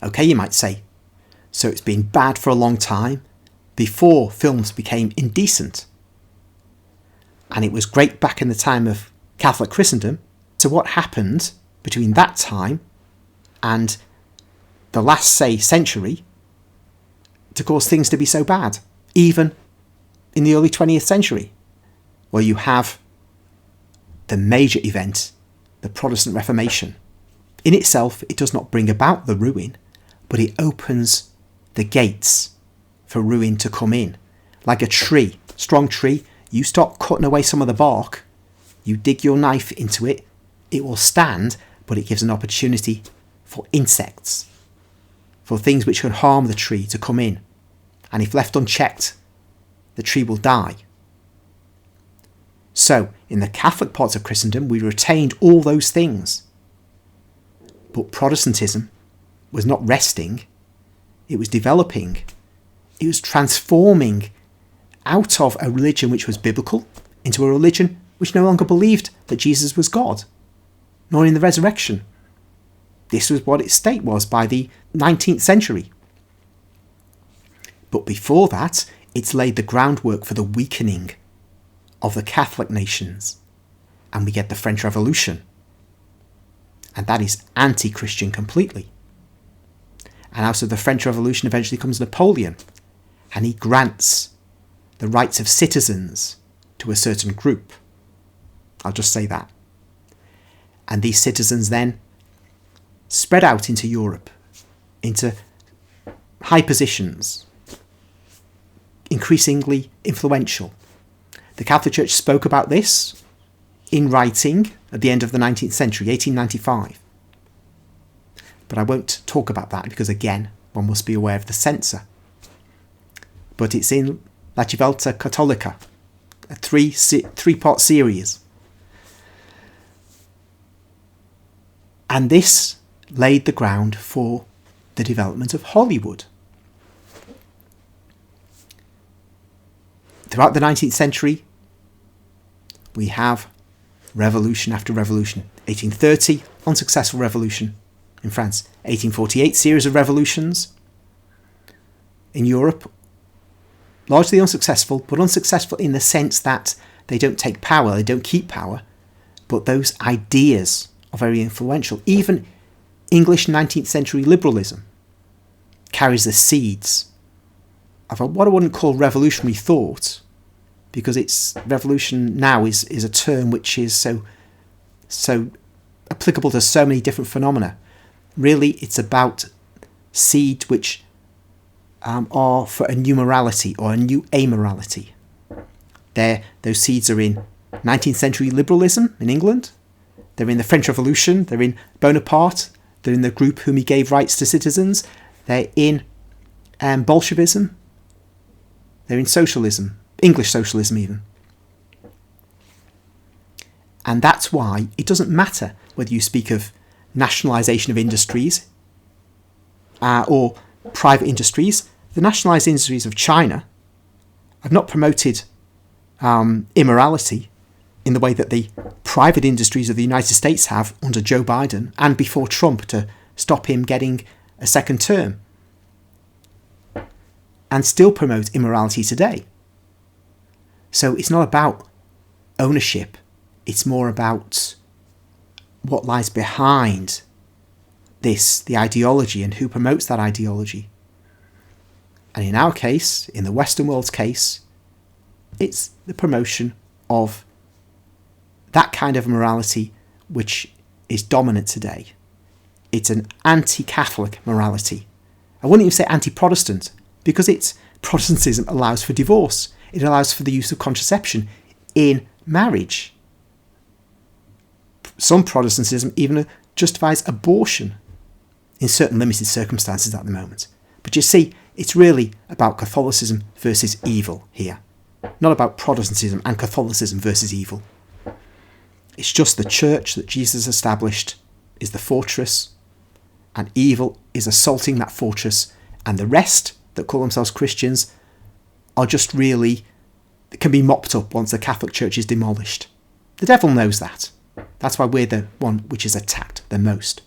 Okay, you might say. So it's been bad for a long time before films became indecent. And it was great back in the time of Catholic Christendom. So what happened between that time and the last, say, century to cause things to be so bad, even in the early 20th century? Well, you have the major event, the Protestant Reformation. In itself, it does not bring about the ruin, but it opens the gates for ruin to come in. Like a tree, strong tree, you start cutting away some of the bark, you dig your knife into it, it will stand, but it gives an opportunity for insects, for things which can harm the tree to come in. And if left unchecked, the tree will die. So, in the Catholic parts of Christendom, we retained all those things. But Protestantism was not resting, it was developing, it was transforming out of a religion which was biblical into a religion which no longer believed that Jesus was God, nor in the resurrection. This was what its state was by the 19th century. But before that, it's laid the groundwork for the weakening of the Catholic nations. And we get the French Revolution. And that is anti-Christian completely. And out of the French Revolution eventually comes Napoleon. And he grants the rights of citizens to a certain group. I'll just say that. And these citizens then spread out into Europe, into high positions, increasingly influential. The Catholic Church spoke about this in writing at the end of the 19th century, 1895. But I won't talk about that because, again, one must be aware of the censor. But it's in La Civiltà Cattolica, a three-part series. And this laid the ground for the development of Hollywood. Throughout the 19th century, we have revolution after revolution. 1830, unsuccessful revolution in France. 1848, series of revolutions in Europe. Largely unsuccessful, but unsuccessful in the sense that they don't take power, they don't keep power, but those ideas are very influential. Even English 19th century liberalism carries the seeds of what I wouldn't call revolutionary thought, because it's revolution now is a term which is so applicable to so many different phenomena. Really, it's about seeds which are for a new morality or a new amorality. Those seeds are in 19th century liberalism in England. They're in the French Revolution. They're in Bonaparte. They're in the group whom he gave rights to citizens. They're in Bolshevism. They're in socialism, English socialism even. And that's why it doesn't matter whether you speak of nationalisation of industries or private industries. The nationalised industries of China have not promoted immorality in the way that the private industries of the United States have under Joe Biden and before Trump to stop him getting a second term, and still promote immorality today. So it's not about ownership, it's more about what lies behind this, the ideology, and who promotes that ideology. And in our case, in the Western world's case, it's the promotion of that kind of morality which is dominant today. It's an anti-Catholic morality. I wouldn't even say anti-Protestant, because Protestantism allows for divorce. It allows for the use of contraception in marriage. Some Protestantism even justifies abortion in certain limited circumstances at the moment. But you see, it's really about Catholicism versus evil here, not about Protestantism and Catholicism versus evil. It's just the church that Jesus established is the fortress, and evil is assaulting that fortress, and the rest that call themselves Christians are just really, can be mopped up once the Catholic Church is demolished. The devil knows that. That's why we're the one which is attacked the most.